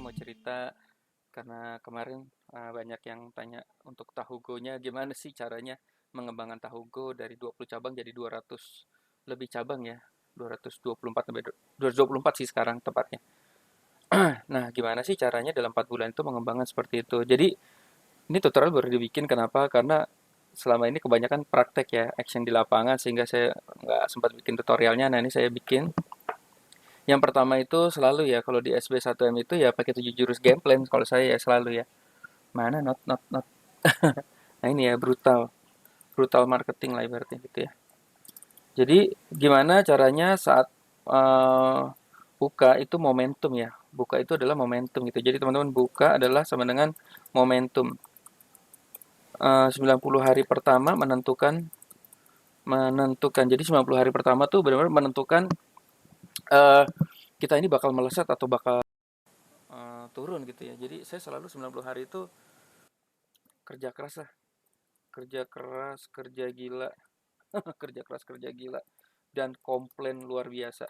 mau cerita karena kemarin banyak yang tanya untuk Tahu Go-nya gimana sih caranya mengembangkan Tahu Go dari 20 cabang jadi 200 lebih cabang ya. 224 sampai 224 sih sekarang tepatnya. Nah, gimana sih caranya dalam 4 bulan itu mengembangkan seperti itu? Jadi, ini tutorial baru dibikin kenapa? Karena selama ini kebanyakan praktek ya, action di lapangan sehingga saya nggak sempat bikin tutorialnya. Nah, ini saya bikin. Yang pertama itu selalu ya, kalau di SB1M itu ya pakai 7 jurus game plan kalau saya ya selalu ya. Mana not. Nah ini ya brutal marketing lah ibaratnya gitu ya. Jadi gimana caranya saat eh, buka itu momentum ya. Buka itu adalah momentum gitu. Jadi teman-teman buka adalah sama dengan momentum. 90 hari pertama menentukan menentukan. Jadi 90 hari pertama tuh benar-benar menentukan eh, kita ini bakal melesat atau bakal turun gitu ya. Jadi saya selalu 90 hari itu kerja keras lah, kerja keras, kerja gila, kerja keras, kerja gila, dan komplain luar biasa.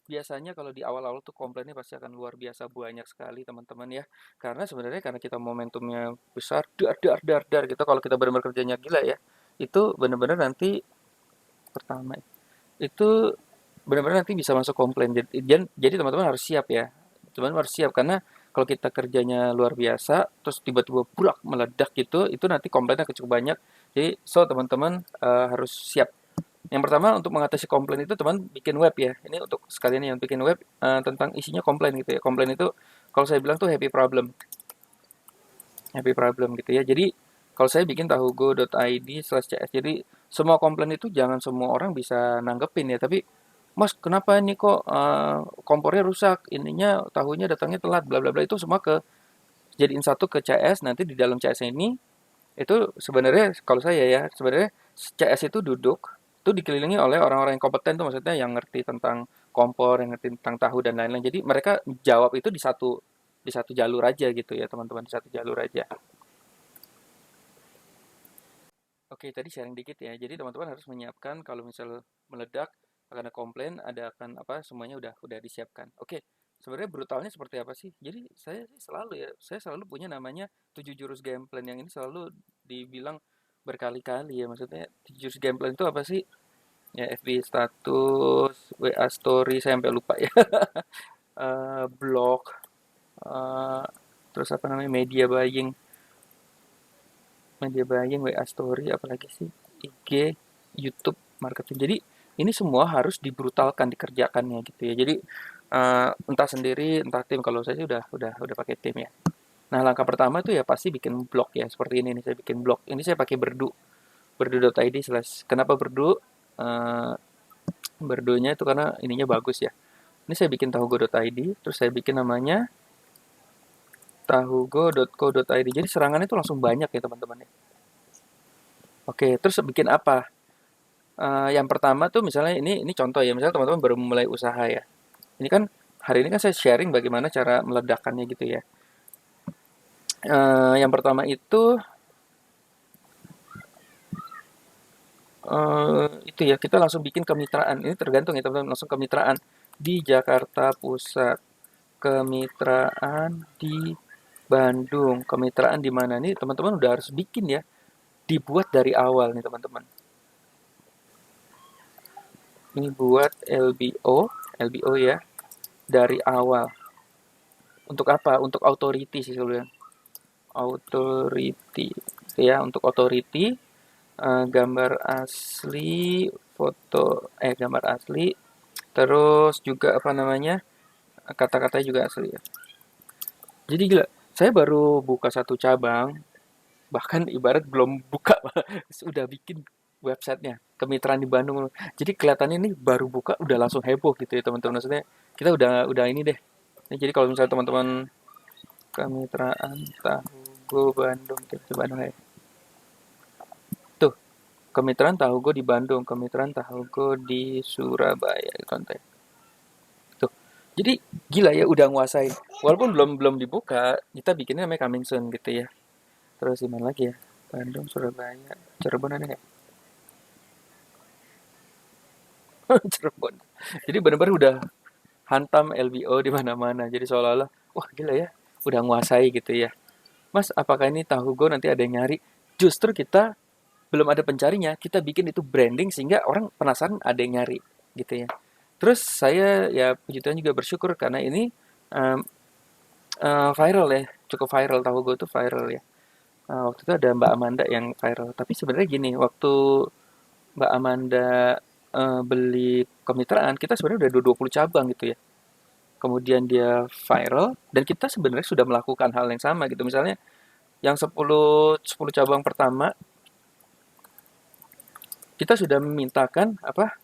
Biasanya kalau di awal-awal tuh komplainnya pasti akan luar biasa banyak sekali teman-teman ya. Karena sebenarnya karena kita momentumnya besar, dar gitu. Kalau kita benar-benar kerjanya gila ya, itu benar-benar nanti pertama itu benar-benar nanti bisa masuk komplain. Jadi teman-teman harus siap ya. Teman-teman harus siap karena kalau kita kerjanya luar biasa, terus tiba-tiba bulak meledak gitu, itu nanti komplainnya cukup banyak. Jadi so teman-teman harus siap. Yang pertama untuk mengatasi komplain itu teman bikin web ya. Ini untuk sekalian yang bikin web tentang isinya komplain gitu ya. Komplain itu kalau saya bilang tuh happy problem gitu ya. Jadi kalau saya bikin tahugo.id/cs. Jadi semua komplain itu jangan semua orang bisa nanggepin ya. Tapi Mas, kenapa ini kok kompornya rusak? Ininya tahunya datangnya telat, bla bla bla itu semua ke jadiin satu ke CS. Nanti di dalam CS ini itu sebenarnya kalau saya ya sebenarnya CS itu duduk itu dikelilingi oleh orang-orang yang kompeten tuh maksudnya yang ngerti tentang kompor, yang ngerti tentang tahu dan lain-lain. Jadi mereka jawab itu di satu jalur aja gitu ya teman-teman di satu jalur aja. Oke, tadi sharing dikit ya. Jadi teman-teman harus menyiapkan kalau misal meledak akan ada komplain, ada akan apa semuanya udah disiapkan. Oke, sebenarnya brutalnya seperti apa sih? Jadi saya selalu punya namanya 7 jurus game plan yang ini selalu dibilang berkali-kali ya. Maksudnya 7 jurus game plan itu apa sih? Ya FB status, WA story, saya sampai lupa ya. Blog, eh, terus apa namanya media buying, WA story, apalagi sih IG, YouTube, marketing. Jadi ini semua harus dibrutalkan dikerjakannya gitu ya. Jadi entah sendiri, entah tim. Kalau saya sih udah pakai tim ya. Nah langkah pertama itu ya pasti bikin blog ya. Seperti ini nih saya bikin blog. Ini saya pakai berdu.id/. Kenapa berdu? Eh, Berdunya itu karena ininya bagus ya. Ini saya bikin tahugo.id, terus saya bikin namanya tahugo.co.id. Jadi serangannya itu langsung banyak ya teman-teman ya. Oke, terus bikin apa? Yang pertama tuh misalnya ini contoh ya, misalnya teman-teman baru mulai usaha ya. Ini kan hari ini kan saya sharing bagaimana cara meledakkannya gitu ya. Yang pertama itu itu ya kita langsung bikin kemitraan. Ini tergantung ya teman-teman langsung kemitraan di Jakarta Pusat, kemitraan di Bandung, kemitraan di mana nih teman-teman udah harus bikin ya, dibuat dari awal nih teman-teman. Ini buat LBO ya dari awal. Untuk apa? Untuk authority sih sebenarnya. Authority ya untuk authority gambar asli gambar asli terus juga apa namanya kata-katanya juga asli ya. Jadi gila saya baru buka satu cabang bahkan ibarat belum buka sudah bikin websitenya kemitraan di Bandung jadi kelihatannya ini baru buka udah langsung heboh gitu ya teman-teman maksudnya kita udah ini deh. Nah, jadi kalau misalnya teman-teman kemitraan tahu go Bandung gitu Bandung ya tuh kemitraan tahu gue di Bandung, kemitraan tahu gue di Surabaya konten. Tuh. Jadi gila ya udah nguasain. Walaupun belum belum dibuka, kita bikinnya namanya coming soon gitu ya. Terus di mana lagi ya? Bandung, Surabaya, Cirebon ada nggak? Cirebon. Jadi benar-benar udah hantam LBO di mana-mana. Jadi seolah-olah, wah gila ya, udah nguasai gitu ya. Mas, apakah ini tahu go nanti ada yang nyari? Justru kita belum ada pencarinya, kita bikin itu branding sehingga orang penasaran ada yang nyari gitu ya. Terus saya ya puji Tuhan juga bersyukur karena ini um, viral ya, cukup viral, tahu gue tuh viral ya. Waktu itu ada Mbak Amanda yang viral. Tapi sebenarnya gini, waktu Mbak Amanda beli kemitraan, kita sebenarnya udah 20 cabang gitu ya. Kemudian dia viral dan kita sebenarnya sudah melakukan hal yang sama gitu. Misalnya yang 10 cabang pertama kita sudah memintakan apa?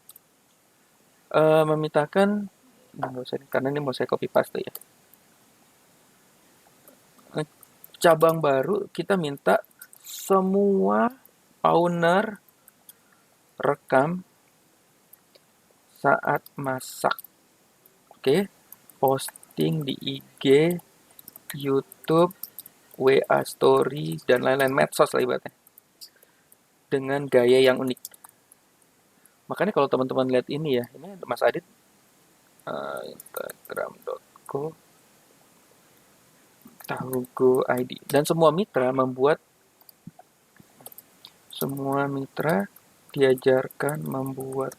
Memintakan karena ini mau saya copy paste ya. Eh, Cabang baru kita minta semua owner rekam saat masak. Oke, posting di IG, YouTube, WA Story, dan lain-lain medsos lah ibaratnya. Dengan gaya yang unik. Makanya kalau teman-teman lihat ini ya, ini Mas Adit, Instagram.co, Tahugo ID. Dan semua mitra diajarkan membuat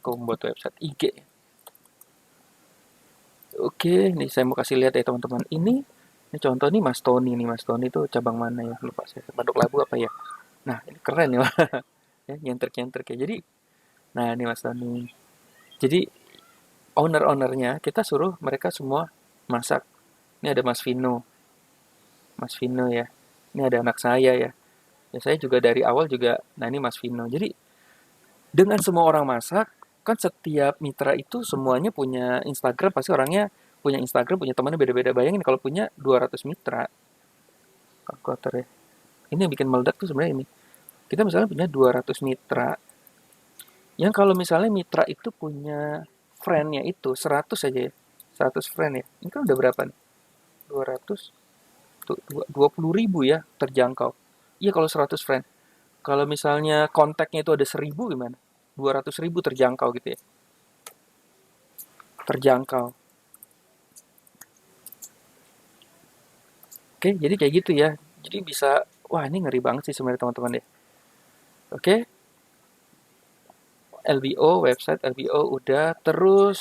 kok membuat website IG. Oke, nih saya mau kasih lihat ya teman-teman. Ini contoh nih Mas Tony nih. Mas Tony itu cabang mana ya? Lupa saya. Banduk Labu apa ya? Nah, ini keren ya. Ya, nyenter-nyenter kayak. Jadi, nah ini Mas Tony. Jadi owner-ownernya kita suruh mereka semua masak. Ini ada Mas Vino. Mas Vino ya. Ini ada anak saya ya. Ya saya juga dari awal juga. Nah, ini Mas Vino. Jadi dengan semua orang masak, kan setiap mitra itu semuanya punya Instagram, pasti orangnya punya Instagram, punya temannya beda-beda. Bayangin kalau punya 200 mitra, kalkulator ya. Ini yang bikin meledak tuh sebenarnya ini. Kita misalnya punya 200 mitra, yang kalau misalnya mitra itu punya friend-nya itu 100 aja ya. 100 friend ya. Ini kan udah berapa nih? 200, tuh, 20 ribu ya terjangkau. Iya kalau 100 friend. Kalau misalnya kontaknya itu ada 1000 gimana? 200 ribu terjangkau gitu ya. Terjangkau. Oke, jadi kayak gitu ya. Jadi bisa, wah ini ngeri banget sih sebenarnya teman-teman deh. Oke, LBO, website LBO udah. Terus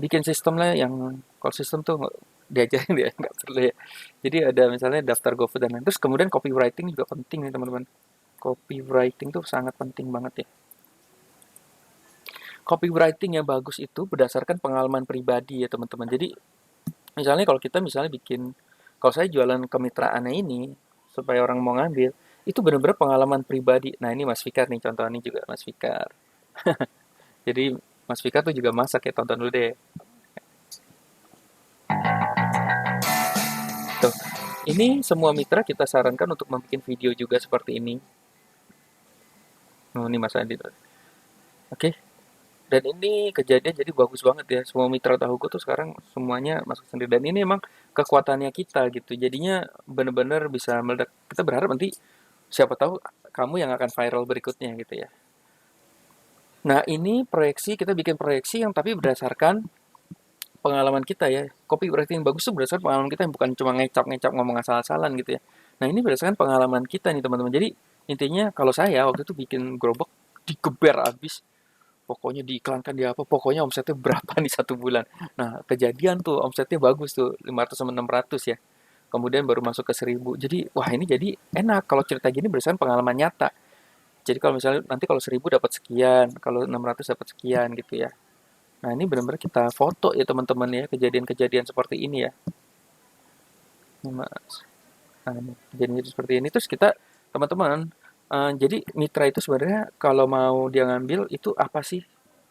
bikin sistem lah yang, kalau sistem tuh diajarin ya, nggak perlu ya. Jadi ada misalnya daftar GoFood dan lain. Terus kemudian copywriting juga penting nih teman-teman. Copywriting tuh sangat penting banget ya. Copywriting yang bagus itu berdasarkan pengalaman pribadi ya teman-teman. Jadi misalnya kalau kita misalnya bikin, kalau saya jualan kemitraannya ini supaya orang mau ngambil, itu benar-benar pengalaman pribadi. Nah ini Mas Fikar nih contohnya juga Mas Fikar. Jadi Mas Fikar tuh juga masak ya, tonton dulu deh. Tuh. Ini semua mitra kita sarankan untuk membuat video juga seperti ini. Oh, ini Mas Adi. Oke. Dan ini kejadian jadi bagus banget ya. Semua mitra tahuku tuh sekarang semuanya masuk sendiri. Dan ini emang kekuatannya kita gitu. Jadinya benar-benar bisa meledak. Kita berharap nanti siapa tahu kamu yang akan viral berikutnya gitu ya. Nah, ini proyeksi, kita bikin proyeksi yang tapi berdasarkan pengalaman kita ya. Copywriting yang bagus itu berdasarkan pengalaman kita yang bukan cuma ngecap-ngecap ngomong asal-asalan gitu ya. Nah, ini berdasarkan pengalaman kita nih teman-teman. Jadi, intinya kalau saya waktu itu bikin gerobak digeber abis. Pokoknya diiklankan di apa, pokoknya omsetnya berapa nih 1 bulan. Nah, kejadian tuh omsetnya bagus tuh, 500 sama 600 ya. Kemudian baru masuk ke 1000. Jadi, wah ini jadi enak kalau cerita gini berdasarkan pengalaman nyata. Jadi kalau misalnya nanti kalau 1000 dapat sekian, kalau 600 dapat sekian gitu ya. Nah, ini benar-benar kita foto ya teman-teman ya, kejadian-kejadian seperti ini ya. Ini Mas. Nah, ini kejadian seperti ini terus kita teman-teman, jadi mitra itu sebenarnya kalau mau dia ngambil itu apa sih?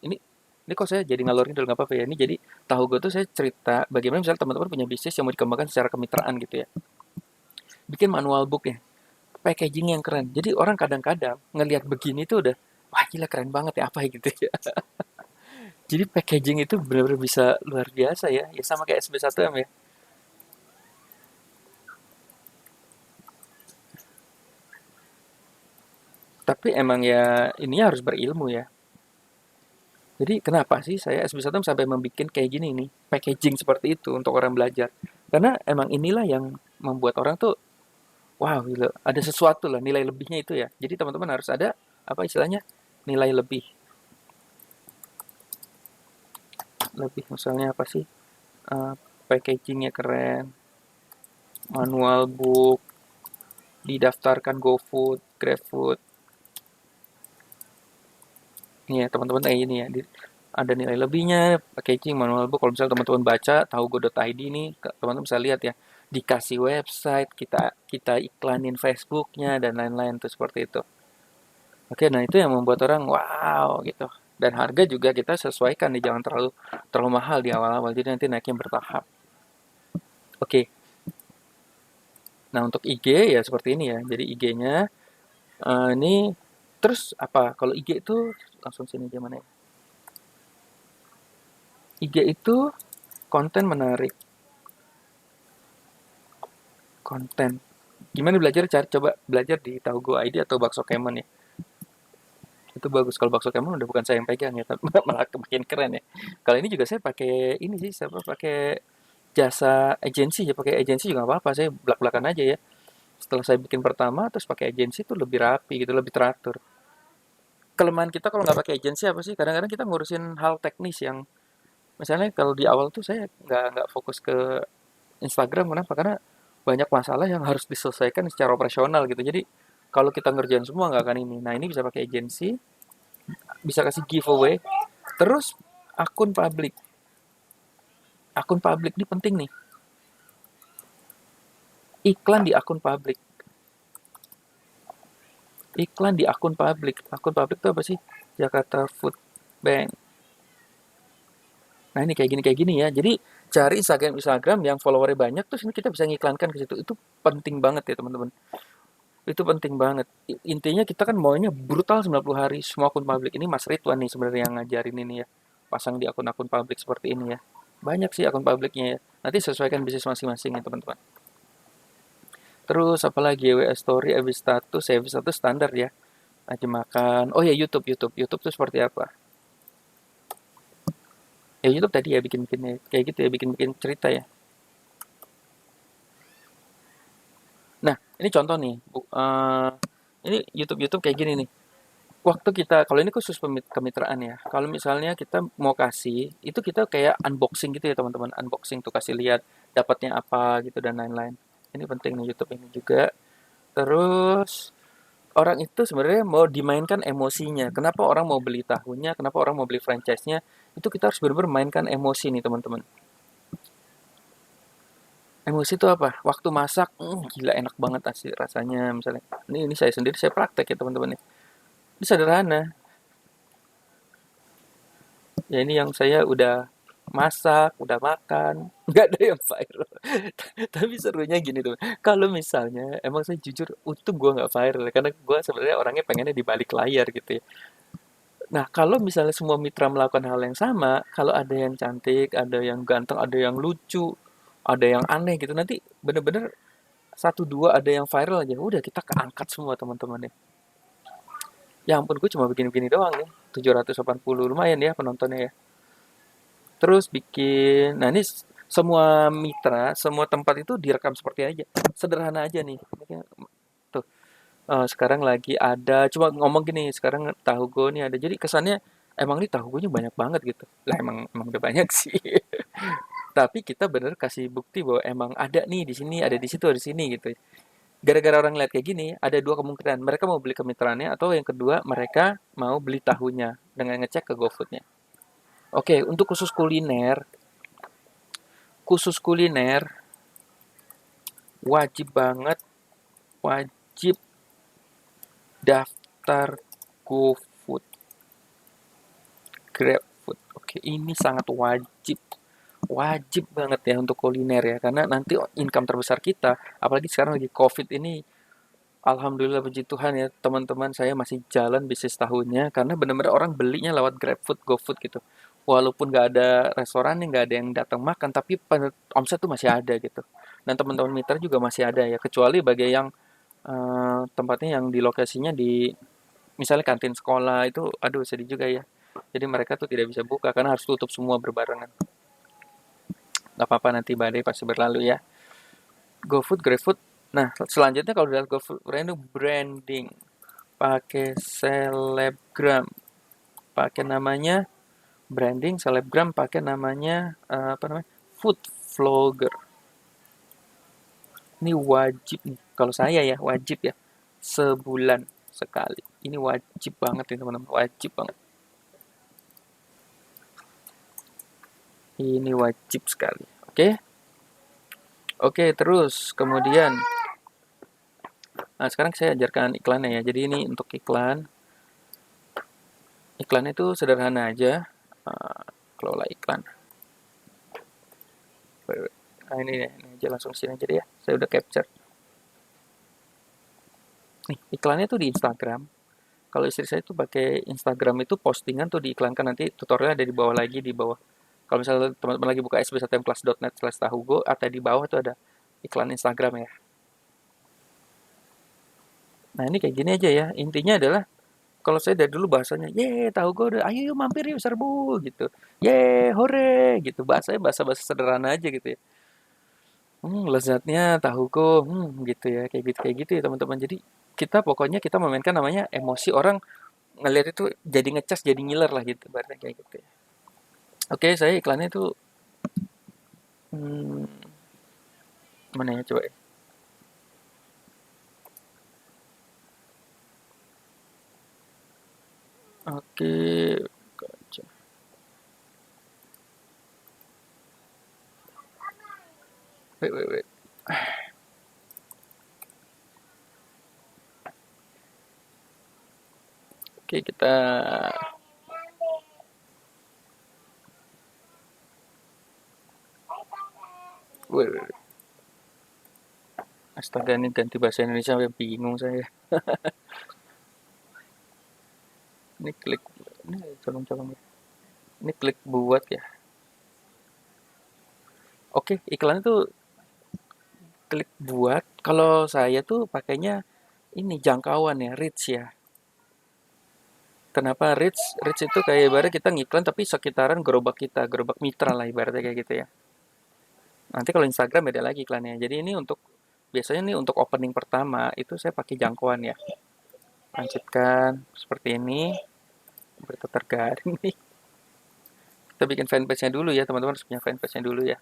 Ini ini kok saya jadi ngalorin dulu nggak apa-apa ya. Ini jadi tahu gue tuh saya cerita bagaimana misalnya teman-teman punya bisnis yang mau dikembangkan secara kemitraan gitu ya. Bikin manual book ya, packaging yang keren. Jadi orang kadang-kadang ngelihat begini tuh udah, wah gila keren banget ya apa ya gitu ya. Jadi packaging itu benar-benar bisa luar biasa ya. Ya sama kayak SB1M ya. Tapi emang ya ininya harus berilmu ya. Jadi kenapa sih saya SB1 sampai membuat kayak gini nih, packaging seperti itu untuk orang belajar? Karena emang inilah yang membuat orang tuh, wow, gitu, ada sesuatu lah, nilai lebihnya itu ya. Jadi teman-teman harus ada, apa istilahnya, nilai lebih. Lebih misalnya apa sih? Eh, Packagingnya keren, manual book, didaftarkan GoFood, GrabFood. Nih ya teman-teman kayak gini ya. Ada nilai lebihnya, packaging, manual book. Kalau misalnya teman-teman baca tahu go.id ini, teman-teman bisa lihat ya. Dikasih website, kita kita iklanin Facebooknya dan lain-lain tuh seperti itu. Oke, nah itu yang membuat orang wow gitu. Dan harga juga kita sesuaikan nih, jangan terlalu terlalu mahal di awal-awal. Jadi nanti naiknya bertahap. Oke. Nah, untuk IG ya seperti ini ya. Jadi IG-nya ini terus apa? Kalau IG itu langsung sini gimana ya? IG itu konten menarik, konten. Gimana belajar? Cari coba belajar di Taugo ID atau Bakso Kemen ya. Itu bagus. Kalau Bakso Kemen udah bukan saya yang pegang ya, tapi malah makin keren ya. Kalau ini juga saya pakai ini sih, saya pakai jasa agensi ya, pakai agensi juga nggak apa-apa. Saya belak-belakan aja ya. Setelah saya bikin pertama, terus pakai agensi itu lebih rapi gitu, lebih teratur. Kelemahan kita kalau nggak pakai agensi apa sih? Kadang-kadang kita ngurusin hal teknis yang misalnya kalau di awal tuh saya nggak fokus ke Instagram. Kenapa? Karena banyak masalah yang harus diselesaikan secara operasional gitu. Jadi kalau kita ngerjain semua nggak akan ini. Nah ini bisa pakai agensi, bisa kasih giveaway. Terus akun publik. Akun publik ini penting nih. Iklan di akun publik. Iklan di akun publik. Akun publik itu apa sih? Jakarta Food Bank. Nah ini kayak gini ya. Jadi cari Instagram yang followernya banyak, terus ini kita bisa ngiklankan ke situ. Itu penting banget ya teman-teman. Itu penting banget. Intinya kita kan maunya brutal 90 hari semua akun publik. Ini Mas Ridwan nih sebenarnya yang ngajarin ini ya. Pasang di akun-akun publik seperti ini ya. Banyak sih akun publiknya ya. Nanti sesuaikan bisnis masing-masing ya teman-teman. Terus apalagi WA Story, FB status standar ya. Aja makan. Oh ya YouTube, YouTube. YouTube tuh seperti apa? Ya YouTube tadi ya bikin-bikin kayak gitu ya, bikin-bikin cerita ya. Nah, ini contoh nih. Ini YouTube kayak gini nih. Waktu kita, kalau ini khusus kemitraan ya. Kalau misalnya kita mau kasih, itu kita kayak unboxing gitu ya teman-teman. Unboxing tuh kasih lihat dapatnya apa gitu dan lain-lain. Ini penting nih YouTube ini juga. Terus orang itu sebenarnya mau dimainkan emosinya. Kenapa orang mau beli tahunya? Kenapa orang mau beli franchise-nya? Itu kita harus benar-benar mainkan emosi nih teman-teman. Emosi itu apa? Waktu masak, gila enak banget asli rasanya. Misalnya, ini saya sendiri saya praktek ya teman-teman ya. Ini sederhana. Ya ini yang saya udah masak, udah makan, nggak ada yang viral. Tapi serunya gini tuh, kalau misalnya emang saya jujur untung gue nggak viral karena gue sebenarnya orangnya pengennya di balik layar gitu ya. Nah kalau misalnya semua mitra melakukan hal yang sama, kalau ada yang cantik, ada yang ganteng, ada yang lucu, ada yang aneh gitu, nanti bener-bener satu dua ada yang viral aja, udah kita keangkat semua teman-teman ya. Ya ampun gue cuma begini-begini doang nih, 780 lumayan ya penontonnya ya. Terus bikin, nah ini semua mitra, semua tempat itu direkam seperti aja. Sederhana aja nih. Tuh, sekarang lagi ada, cuma ngomong gini, sekarang tahu gue nih ada. Jadi kesannya emang nih tahu gue banyak banget gitu. Lah emang udah banyak sih. Tapi kita bener kasih bukti bahwa emang ada nih di sini, ada di situ, ada di sini gitu. Gara-gara orang lihat kayak gini, ada dua kemungkinan. Mereka mau beli kemitraannya atau yang kedua mereka mau beli tahunya dengan ngecek ke GoFood-nya. Oke, untuk khusus kuliner wajib banget, wajib daftar GoFood, GrabFood. Oke, ini sangat wajib. Wajib banget ya untuk kuliner ya, karena nanti income terbesar kita, apalagi sekarang lagi COVID ini, alhamdulillah puji Tuhan ya, teman-teman saya masih jalan bisnis tahunnya karena benar-benar orang belinya lewat GrabFood, GoFood gitu. Walaupun nggak ada restoran nggak ada yang datang makan, tapi omset tuh masih ada gitu. Dan teman-teman mitra juga masih ada ya, kecuali bagi yang tempatnya yang di lokasinya di misalnya kantin sekolah itu, aduh sedih juga ya. Jadi mereka tuh tidak bisa buka karena harus tutup semua berbarengan. Nggak apa-apa, nanti badai pasti berlalu ya. GoFood, GrabFood. Nah, selanjutnya kalau udah GoFood branding, pakai selebgram, pakai namanya branding selebgram, pakai namanya apa namanya, food vlogger. Ini wajib nih, kalau saya ya wajib ya, sebulan sekali. Ini wajib banget nih teman-teman, wajib banget. Ini wajib sekali. Oke, oke terus kemudian, nah sekarang saya ajarkan iklannya ya. Jadi ini untuk iklan, iklan itu sederhana aja. Kelola iklan. Nah ini aja langsung sini aja deh ya. Saya udah capture. Nih iklannya tuh di Instagram. Kalau istri saya tuh pakai Instagram itu postingan tuh diiklankan, nanti tutorial ada di bawah lagi di bawah. Kalau misalnya teman-teman lagi buka sbsatmclass.net/tahugo, atau di bawah tuh ada iklan Instagram ya. Nah ini kayak gini aja ya. Intinya adalah kalau saya dari dulu bahasanya, ye tahu gue udah, ayo yuk mampir yuk serbu gitu, ye hore gitu. Bahasanya bahasa-bahasa sederhana aja gitu ya. Lezatnya tahu gue, gitu ya, kayak gitu ya teman-teman. Jadi kita pokoknya kita memainkan namanya emosi orang ngelihat itu jadi ngecas, jadi ngiler lah gitu, berarti kayak gitu ya. Oke, saya iklannya itu hmm, mana ya coba ya. Oke, wait. Oke, kita wait. Astaga, ini ganti bahasa Indonesia sampai bingung saya. Ini klik, ini colong-colong ya. Ini klik buat ya. Oke, iklan itu klik buat. Kalau saya tuh pakainya ini jangkauan ya, reach ya. Kenapa reach? Reach itu kayak ibarat kita ngiklan tapi sekitaran gerobak kita, gerobak mitra lah ibaratnya kayak gitu ya. Nanti kalau Instagram beda lagi iklannya. Jadi ini untuk biasanya nih untuk opening pertama itu saya pakai jangkauan ya. Lanjutkan seperti ini. Berita tergaring nih. Kita bikin fanpage-nya dulu ya, teman-teman harus punya fanpage-nya dulu ya.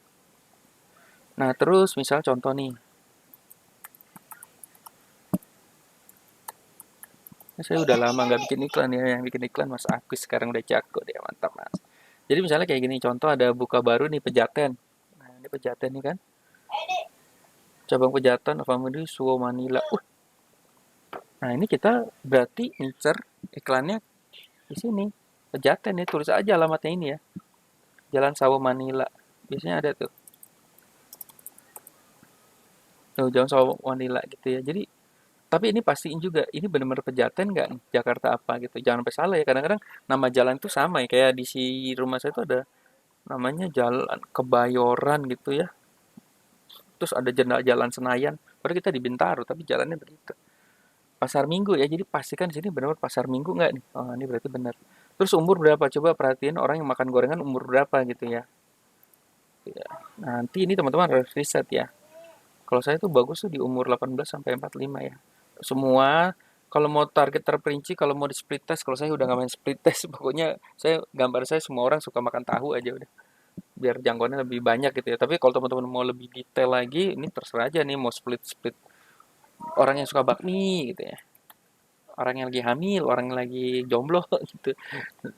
Nah, terus misal contoh nih. Saya udah lama nggak bikin iklan ya, yang bikin iklan Mas Agus sekarang udah jago deh, mantap Mas. Jadi misalnya kayak gini, contoh ada buka baru nih Pejaten. Nah, ini Pejaten nih kan. Cabang Pejaten, Alfamidi, Suwo Manila. Nah, ini kita berarti ngincer iklannya di sini. Pejaten nih, tulis aja alamatnya ini ya. Jalan Sawo Manila. Biasanya ada tuh. Tuh, Jalan Sawo Manila gitu ya. Jadi, tapi ini pastiin juga, ini benar-benar Pejaten nggak nih? Jakarta apa gitu. Jangan sampai salah ya. Kadang-kadang nama jalan itu sama ya. Kayak di si rumah saya itu ada namanya Jalan Kebayoran gitu ya. Terus ada Jalan Senayan. Padahal kita di Bintaro, tapi jalannya begitu. Pasar Minggu ya, jadi pastikan di sini benar-benar pasar Minggu nggak nih? Oh, ini berarti benar. Terus umur berapa? Coba perhatiin orang yang makan gorengan umur berapa gitu ya. Ya. Nanti ini teman-teman harus riset ya. Kalau saya tuh bagus tuh di umur 18 sampai 45 ya. Semua kalau mau target terperinci, kalau mau di split test, kalau saya udah nggak main split test, pokoknya saya gambar saya semua orang suka makan tahu aja udah. Biar jangkauannya lebih banyak gitu ya. Tapi kalau teman-teman mau lebih detail lagi, ini terserah aja nih mau split-split orang yang suka bakmi gitu ya. Orang yang lagi hamil, orang yang lagi jomblo gitu.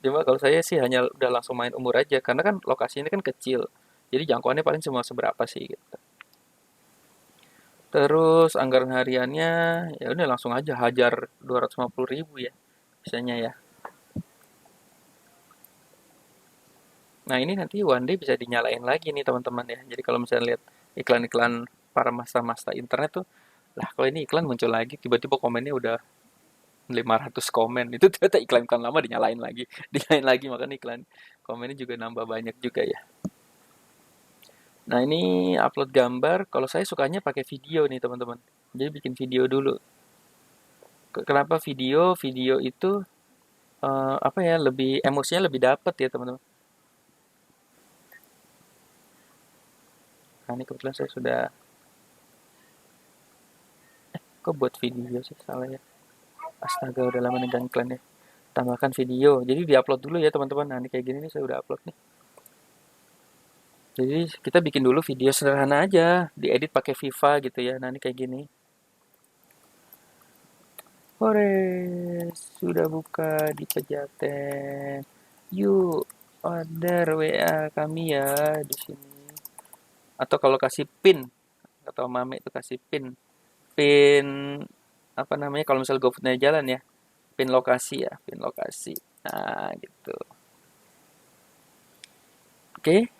Cuma kalau saya sih hanya udah langsung main umur aja karena kan lokasi ini kan kecil. Jadi jangkauannya paling cuma seberapa sih gitu. Terus anggaran hariannya ya udah langsung aja hajar 250.000 ya biasanya ya. Nah, ini nanti one day bisa dinyalain lagi nih teman-teman ya. Jadi kalau misalnya lihat iklan-iklan para masta-masta internet tuh, lah kalau ini iklan muncul lagi tiba-tiba komennya udah 500 komen. Itu ternyata iklan-iklan lama dinyalain lagi, dinyalain lagi, makanya iklan komennya juga nambah banyak juga ya. Nah, ini upload gambar. Kalau saya sukanya pakai video nih teman-teman. Jadi bikin video dulu. Kenapa video? Video itu apa ya, lebih emosinya lebih dapet ya teman-teman. Nah, ini kebetulan saya sudah, kok buat video sih, salah ya. Astaga, udah lama negang iklan ya. Tambahkan video. Jadi diupload dulu ya teman-teman. Nah, ini kayak gini nih saya udah upload nih. Jadi kita bikin dulu video sederhana aja, diedit pakai Viva gitu ya. Nah, ini kayak gini. Hore, sudah buka di Pejaten. Yuk, order WA kami ya di sini. Atau kalau kasih pin, atau mame itu kasih pin. Pin apa namanya kalau misal GoFoodnya jalan ya, pin lokasi ya, pin lokasi. Nah, gitu. Oke,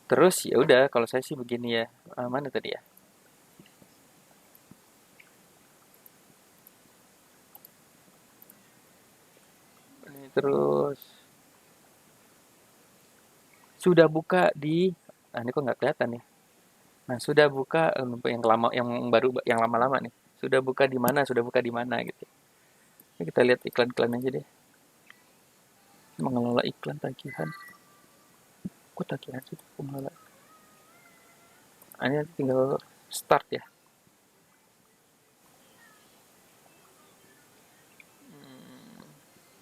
terus ya udah kalau saya sih begini ya. Mana tadi ya? Ini terus sudah buka di, nah ini kok nggak kelihatan ya. Nah, sudah buka yang lama, yang baru, yang lama-lama nih. Sudah buka di mana? Sudah buka di mana gitu. Ini kita lihat iklan-iklan aja deh. Mengelola iklan tagihan. Kok tagihan sih pengelola? Ini tinggal start ya.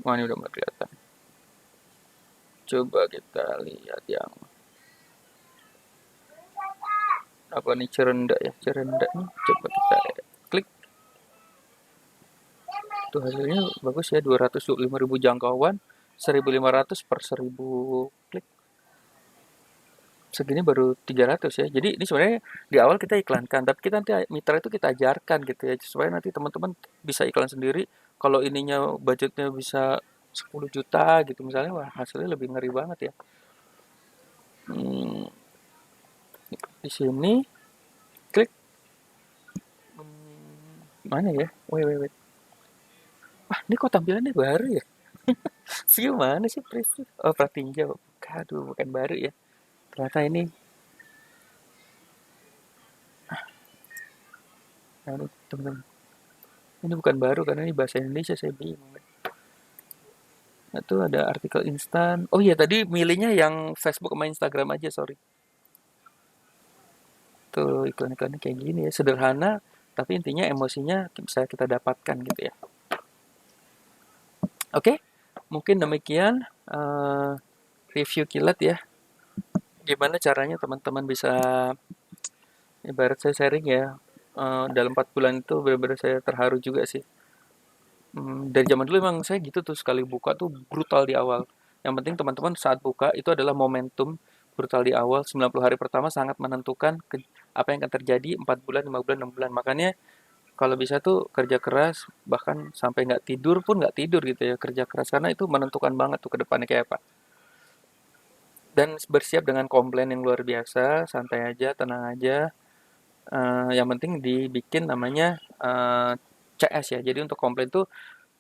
Wah, ini udah mulai kelihatan. Coba kita lihat yang apa nih, cerenda ya, cerenda nih. Coba kita klik. Tuh hasilnya bagus ya, 225.000 jangkauan, 1.500 per 1.000 klik. Segini baru 300 ya. Jadi ini sebenarnya di awal kita iklankan, tapi kita nanti mitra itu kita ajarkan gitu ya, supaya nanti teman-teman bisa iklan sendiri. Kalau ininya budgetnya bisa 10 juta gitu misalnya, wah hasilnya lebih ngeri banget ya. Hmm, di sini klik, mana ya? Wait, wait, wait. Wah, ini kok tampilannya baru ya? View mana sih preview? Oh, pratinjau. Aduh, bukan baru ya. Ternyata ini, aduh, teman-teman. Ini bukan baru karena ini bahasa Indonesia, saya bingung. Nah, tuh ada artikel instan. Oh iya, tadi milihnya yang Facebook sama Instagram aja, sorry. Tuh iklan-iklannya kayak gini ya, sederhana, tapi intinya emosinya bisa kita dapatkan gitu ya. Oke, mungkin demikian review kilat ya. Gimana caranya teman-teman bisa, ibarat saya sharing ya, dalam 4 bulan itu benar-benar saya terharu juga sih. Dari zaman dulu emang saya gitu tuh, sekali buka tuh brutal di awal. Yang penting teman-teman saat buka itu adalah momentum, brutal di awal. 90 hari pertama sangat menentukan apa yang akan terjadi 4 bulan, 5 bulan, 6 bulan. Makanya kalau bisa tuh kerja keras, bahkan sampai nggak tidur pun nggak tidur gitu ya, kerja keras karena itu menentukan banget tuh ke depannya kayak apa. Dan bersiap dengan komplain yang luar biasa, santai aja, tenang aja. Yang penting dibikin namanya CS ya. Jadi untuk komplain tuh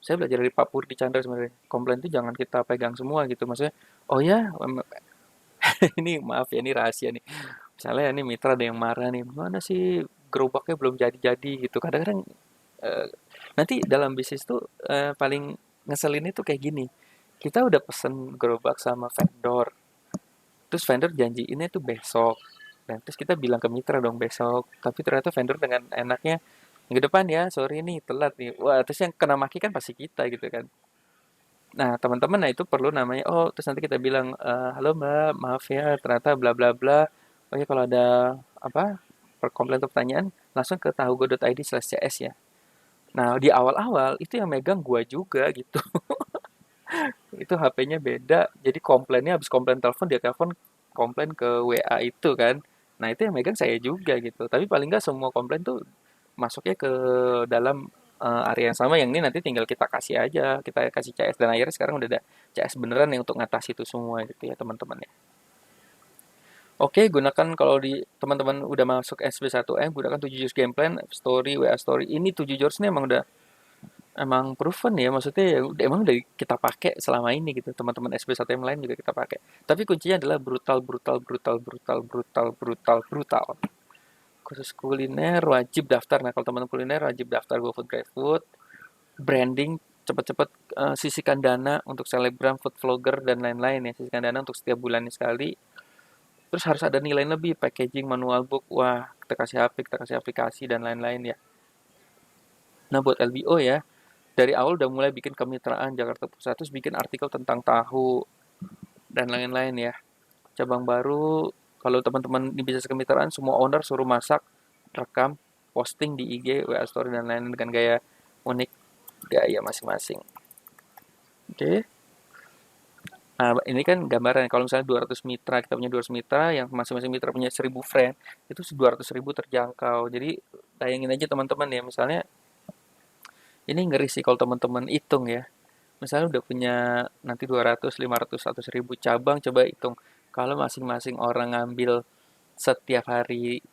saya belajar dari Pak Purdi Chandra sebenarnya. Komplain itu jangan kita pegang semua gitu. Maksudnya, oh ya, ini maaf ya, ini rahasia nih. Misalnya ini mitra ada yang marah nih, mana sih gerobaknya belum jadi-jadi gitu. Kadang-kadang eh, nanti dalam bisnis tuh paling ngeselin itu kayak gini. Kita udah pesen gerobak sama vendor, terus vendor janjiinnya tuh besok. Dan terus kita bilang ke mitra dong besok, tapi ternyata vendor dengan enaknya minggu depan ya, sorry nih telat nih. Wah, terus yang kena maki kan pasti kita gitu kan. Nah, teman-teman, nah itu perlu namanya, oh, terus nanti kita bilang, halo Mbak, maaf ya, ternyata bla bla bla. Oh ya, kalau ada apa, komplain atau pertanyaan, langsung ke tahugo.id/cs ya. Nah, di awal-awal itu yang megang gua juga gitu. Itu HP-nya beda, jadi komplainnya habis komplain telepon, dia telepon komplain ke WA itu kan. Nah, itu yang megang saya juga gitu. Tapi paling nggak semua komplain tuh masuknya ke dalam area yang sama, yang ini nanti tinggal kita kasih aja, kita kasih CS, dan akhirnya sekarang udah ada CS beneran yang untuk ngatasi itu semua gitu ya teman-teman ya. Oke, gunakan kalau di teman-teman udah masuk SB1M, gunakan 7 jurus game plan, story, WA story. Ini 7 jurus ini emang udah, emang proven ya, maksudnya ya emang udah kita pakai selama ini gitu. Teman-teman SB1M lain juga kita pakai. Tapi kuncinya adalah brutal, brutal, brutal, brutal, brutal, brutal, brutal. Khusus kuliner wajib daftar. Nah, kalau teman-teman kuliner wajib daftar GoFood GrabFood. Branding cepet-cepet sisihkan dana untuk selebgram, food vlogger dan lain-lain ya. Sisihkan dana untuk setiap bulannya sekali. Terus harus ada nilai lebih, packaging, manual book, wah kita kasih HP, kita kasih aplikasi dan lain-lain ya. Nah buat LBO ya, dari awal udah mulai bikin kemitraan Jakarta Pusat, terus bikin artikel tentang tahu dan lain-lain ya. Cabang baru, kalau teman-teman di bisnis kemitraan, semua owner suruh masak, rekam, posting di IG, WA Story dan lain-lain dengan gaya unik, gaya masing-masing. Oke. Nah, ini kan gambaran kalau misalnya 200 mitra, kita punya 200 mitra, yang masing-masing mitra punya 1000 friend, itu 200.000 terjangkau. Jadi bayangin aja teman-teman ya, misalnya ini ngeri sih kalau teman-teman hitung ya. Misalnya udah punya nanti 200, 500, atau 1000 cabang, coba hitung. Kalau masing-masing orang ngambil setiap hari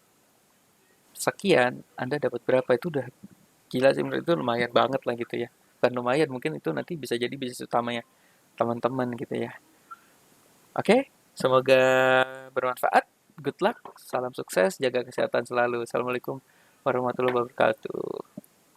sekian, Anda dapat berapa? Itu udah gila sih, menurut itu lumayan banget lah gitu ya. Bukan lumayan, mungkin itu nanti bisa jadi bisnis utamanya teman-teman gitu ya. Oke, semoga bermanfaat. Good luck, salam sukses, jaga kesehatan selalu. Assalamualaikum warahmatullahi wabarakatuh.